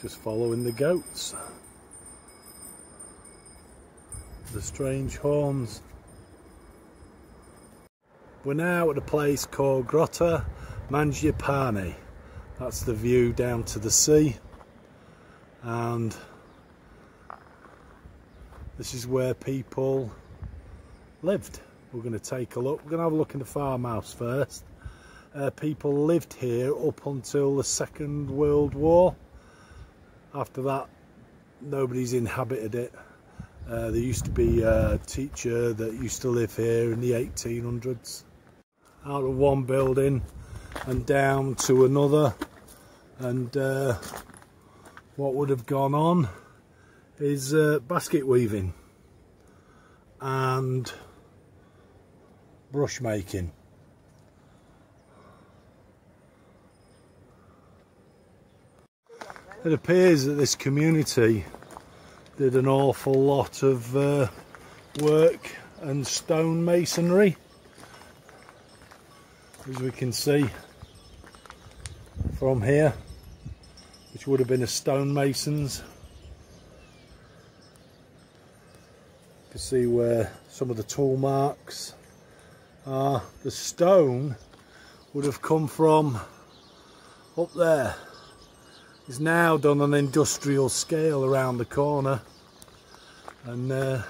Just following the goats. The strange horns. We're now at a place called Grotta Mangiapane. That's the view down to the sea, and this is where people lived. We're going to take a look. We're going to have a look in the farmhouse first. People lived here up until the Second World War. After that, nobody's inhabited it. There used to be a teacher that used to live here in the 1800s. Out of one building and down to another, and what would have gone on is basket weaving and brush making. It appears that this community did an awful lot of work and stone masonry, as we can see from here, which would have been a stonemasons. You can see where some of the tool marks are. The stone would have come from up there. It's now done on an industrial scale around the corner, and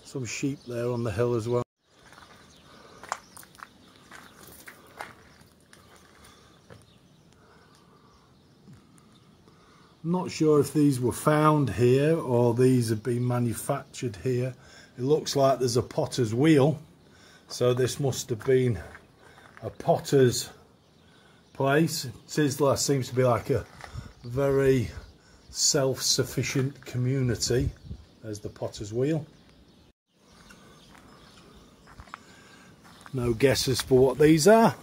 some sheep there on the hill as well. I'm not sure if these were found here or these have been manufactured here. It looks like there's a potter's wheel, so this must have been a potter's place. Sizzler seems to be like a very self-sufficient community. There's the potter's wheel. No guesses for what these are,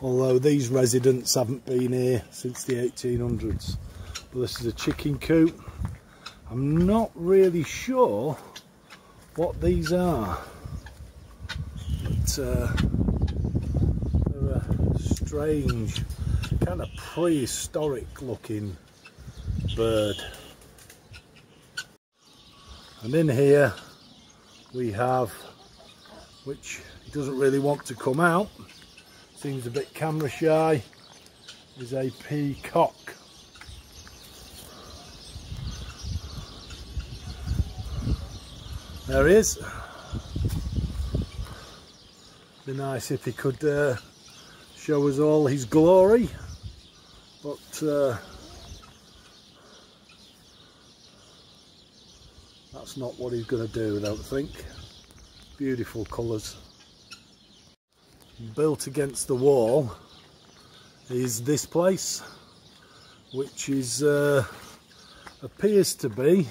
although these residents haven't been here since the 1800s. But this is a chicken coop. I'm not really sure what these are, but they're a strange, kind of prehistoric looking bird. And in here we have, which he doesn't really want to come out, seems a bit camera shy, is a peacock. There he is. Be nice if he could show us all his glory, but that's not what he's going to do, I don't think. Beautiful colours. Built against the wall is this place, which is appears to be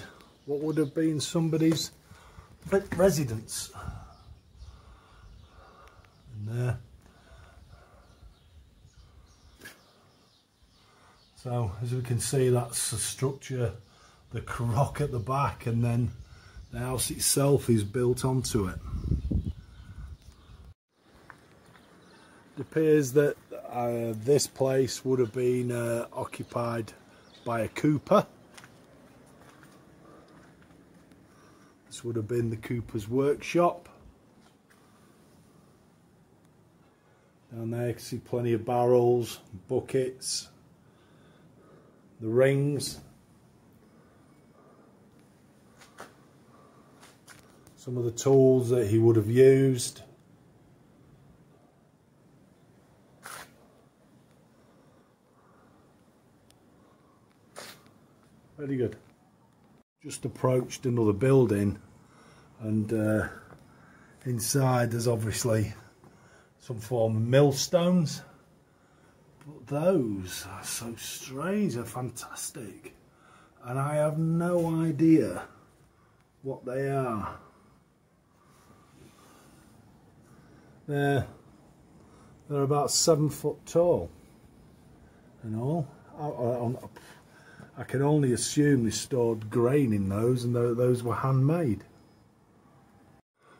what would have been somebody's residence. And there. So as we can see, that's the structure, the rock at the back, and then the house itself is built onto it. It appears that this place would have been occupied by a cooper. This would have been the cooper's workshop. Down there you can see plenty of barrels, buckets, the rings, some of the tools that he would have used. Very good. Just approached another building, and inside there's obviously some form of millstones, but those are so strange, they're fantastic, and I have no idea what they are. They're about 7 foot tall and all. I can only assume they stored grain in those, and those were handmade.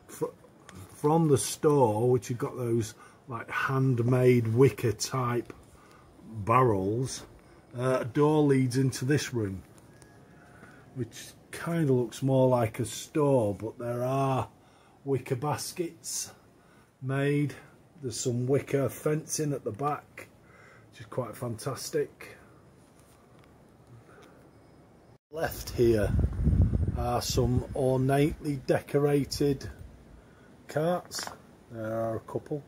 From the store, which you've got those like handmade wicker type barrels, A door leads into this room, which kind of looks more like a store, but there are wicker baskets made. There's some wicker fencing at the back, which is quite fantastic. Left here are some ornately decorated carts. There are a couple.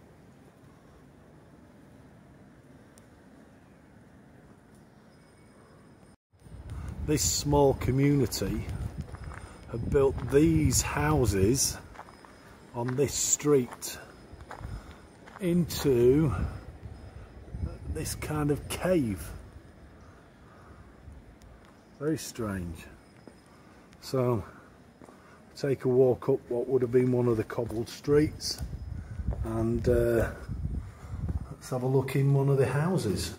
This small community have built these houses on this street into this kind of cave. Very strange. So take a walk up what would have been one of the cobbled streets, and let's have a look in one of the houses.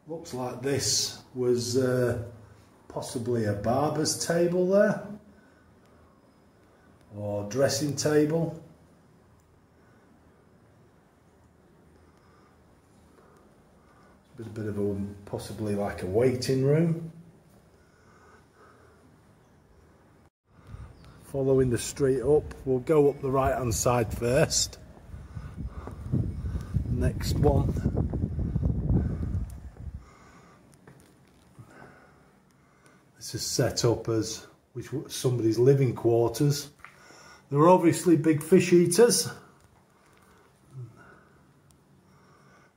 Looks like this was possibly a barber's table there, or dressing table. It's a bit of a, possibly like a waiting room. Following the street up, we'll go up the right hand side first. Next one. This is set up as somebody's living quarters. They're obviously big fish eaters.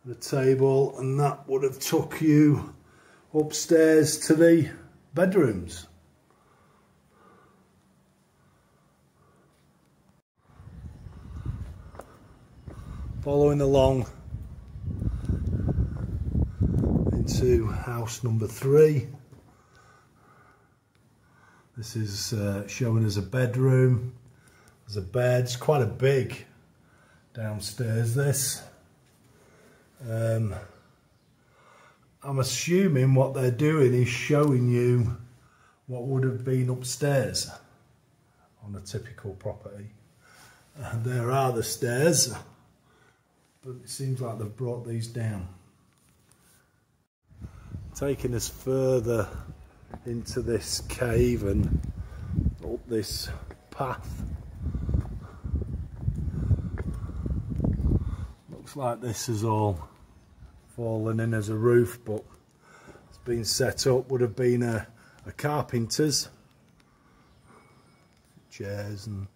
The table, and that would have took you upstairs to the bedrooms. Following along into house number 3. This is showing us a bedroom. There's a bed. It's quite a big downstairs, this. I'm assuming what they're doing is showing you what would have been upstairs on a typical property. And there are the stairs, but it seems like they've brought these down. Taking us further into this cave and up this path. Looks like this is all fallen in as a roof, but it's been set up. Would have been a carpenter's. Chairs, and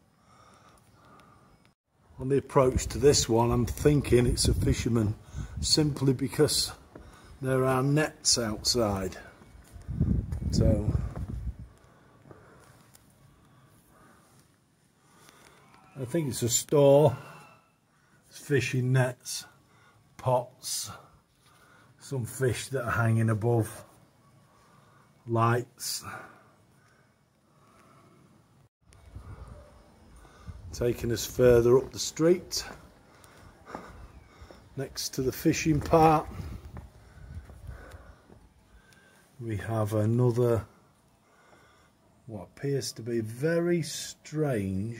on the approach to this one I'm thinking it's a fisherman, simply because there are nets outside. So I think it's a store. It's fishing nets, pots, some fish that are hanging above, lights. Taking us further up the street, next to the fishing part, we have another, what appears to be very strange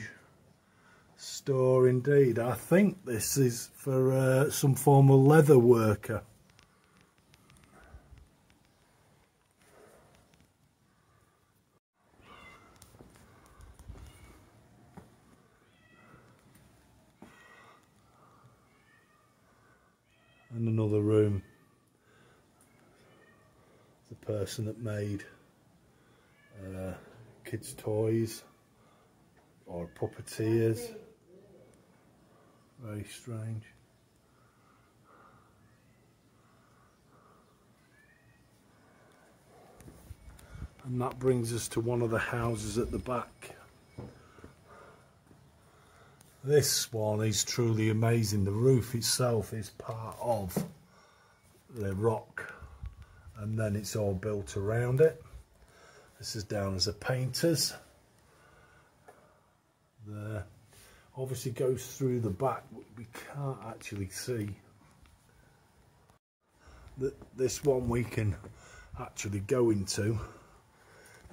store indeed. I think this is for some form of leather worker. And another room. The person that made kids' toys or puppeteers. Very strange. And that brings us to one of the houses at the back. This one is truly amazing. The roof itself is part of the rock, and then it's all built around it. This is down as a painter's. There obviously goes through the back, but we can't actually see. This one we can actually go into,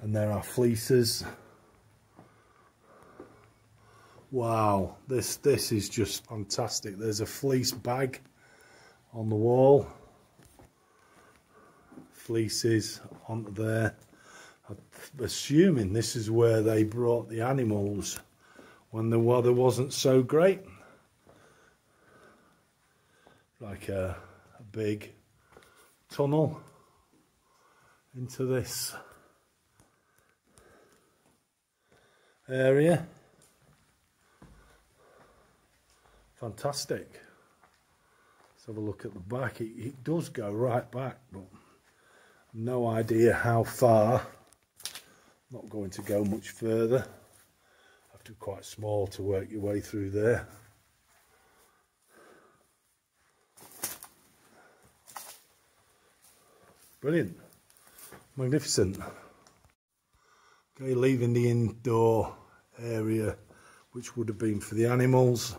and there are fleeces. Wow, this is just fantastic. There's a fleece bag on the wall, fleeces onto there. I'm assuming this is where they brought the animals when the weather wasn't so great. Like a big tunnel into this area. Fantastic. Let's have a look at the back. It does go right back, but no idea how far. Not going to go much further. Have to be quite small to work your way through there. Brilliant. Magnificent. Okay, leaving the indoor area, which would have been for the animals.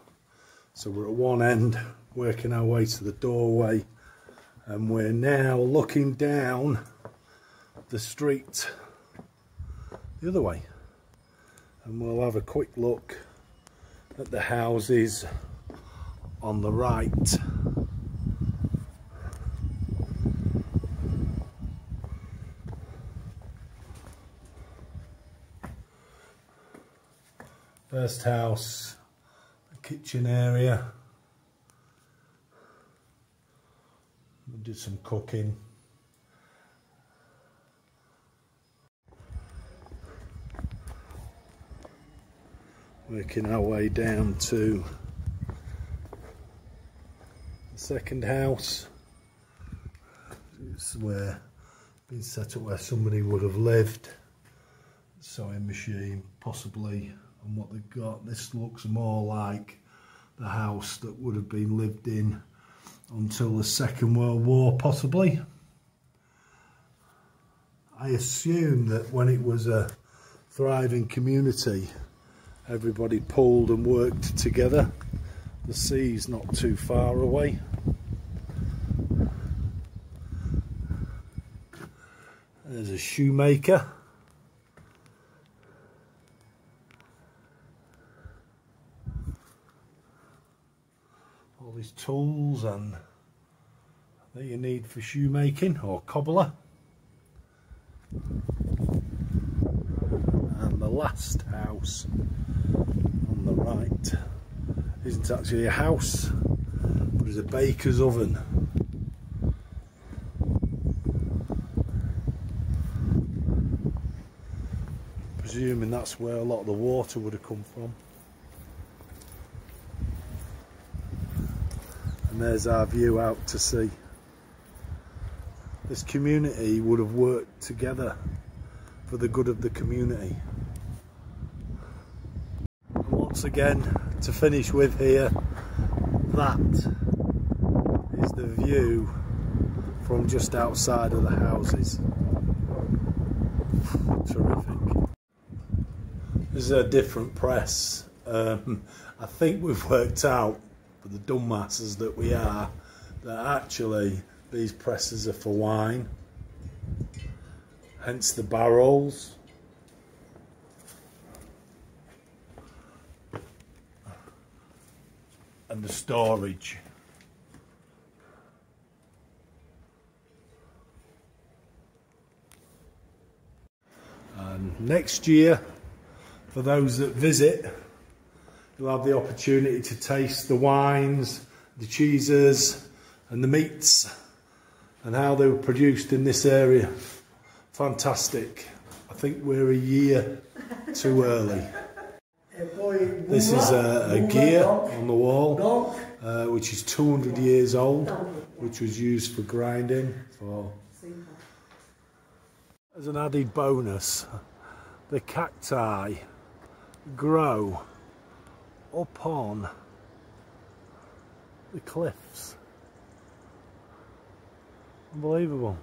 So we're at one end, working our way to the doorway, and we're now looking down the street the other way, and we'll have a quick look at the houses on the right. First house, the kitchen area. We did some cooking. Working our way down to the second house. It's where been set up where somebody would have lived. Sewing machine, possibly, and what they've got. This looks more like the house that would have been lived in until the Second World War, possibly. I assume that when it was a thriving community, everybody pulled and worked together. The sea's not too far away. There's a shoemaker. All these tools and that you need for shoemaking, or cobbler. And the last house on the right isn't actually a house, but is a baker's oven. Presuming that's where a lot of the water would have come from. And there's our view out to sea. This community would have worked together for the good of the community. And once again, to finish with here, that is the view from just outside of the houses. Terrific. This is a different press. I think we've worked out, for the dumbasses that we are, that actually these presses are for wine, hence the barrels. And the storage. And next year, for those that visit, you'll have the opportunity to taste the wines, the cheeses and the meats and how they were produced in this area. Fantastic. I think we're a year too early. This is a gear on the wall, which is 200 years old, which was used for grinding. As an added bonus, the cacti grow up on the cliffs. Unbelievable.